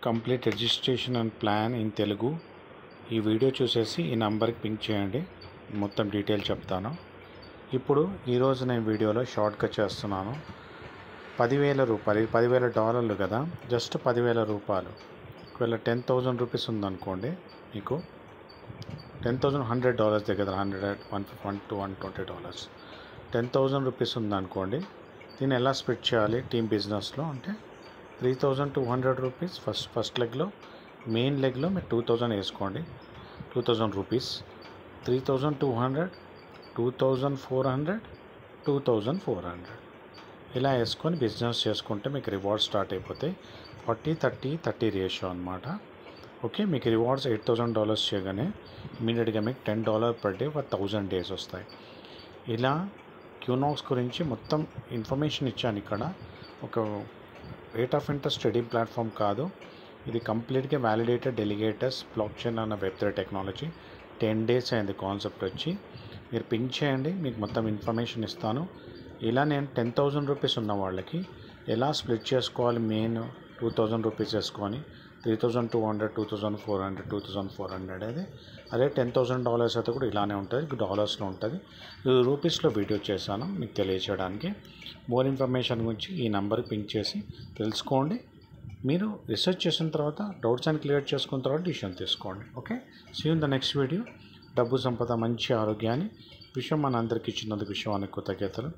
Complete registration and plan in Telugu. ఈ video చూసేసి ఈ నంబర్కి పింక్ చేయండి, మొత్తం డీటెయిల్ చెప్తాను. ఇప్పుడు ఈరోజు నేను వీడియోలో షార్ట్గా చేస్తున్నాను. 10,000 రూపాయలు, $10,000 కదా, జస్ట్ 10,000 రూపాయలు. ఒకవేళ 10,000 రూపీస్ ఉందనుకోండి, మీకు $10,100 దగ్గర, 100 to $120. 10,000 రూపీస్ ఉందనుకోండి, దీన్ని ఎలా స్ప్లిట్ చేయాలి టీమ్ బిజినెస్లో అంటే 3,200 రూపీస్ ఫస్ట్ లెగ్లో, మెయిన్ లెగ్లో మీరు 2,000 వేసుకోండి, 2,000 రూపీస్. 3,200, 2,400, 2,400 ఇలా వేసుకొని బిజినెస్ చేసుకుంటే మీకు రివార్డ్స్ స్టార్ట్ అయిపోతాయి. 40-30-30 రేషియో అనమాట. ఓకే, మీకు రివార్డ్స్ $8,000 చేయగానే ఇమీడియట్గా మీకు $10 per day ఫర్ 1000 days వస్తాయి. ఇలా క్యూనాక్స్ గురించి మొత్తం ఇన్ఫర్మేషన్ ఇచ్చాను. ఇక్కడ ఒక rate of interest trading platform కాదు, ఇది కంప్లీట్గా వ్యాలిడేటెడ్ డెలిగేటర్స్ బ్లాక్ చైన్ అన్న వెబ్3 టెక్నాలజీ. 10 days అయింది కాన్సెప్ట్ వచ్చి. మీరు పింక్ చేయండి, మీకు మొత్తం ఇన్ఫర్మేషన్ ఇస్తాను. ఇలా నేను 10,000 రూపీస్ ఉన్న వాళ్ళకి ఎలా స్ప్లిట్ చేసుకోవాలి, మెయిన్ 2,000 రూపీస్ వేసుకొని 3,200, 2,400, 2,400 అదే $10,000 అయితే కూడా ఇలానే ఉంటుంది, డాలర్స్లో ఉంటుంది. ఇది రూపీస్లో వీడియో చేశాను మీకు తెలియచేయడానికి. మోర్ ఇన్ఫర్మేషన్ గురించి ఈ నెంబర్కి పింక్ చేసి తెలుసుకోండి. మీరు రీసెర్చ్ చేసిన తర్వాత డౌట్స్ అని క్లియర్ చేసుకున్న తర్వాత డిసిషన్ తీసుకోండి. Okay, see you in the next video. డబ్బు సంపద, మంచి ఆరోగ్యాన్ని విషయం మన అందరికీ ఇచ్చినందుకు విషయానికి కృతజ్ఞతలు.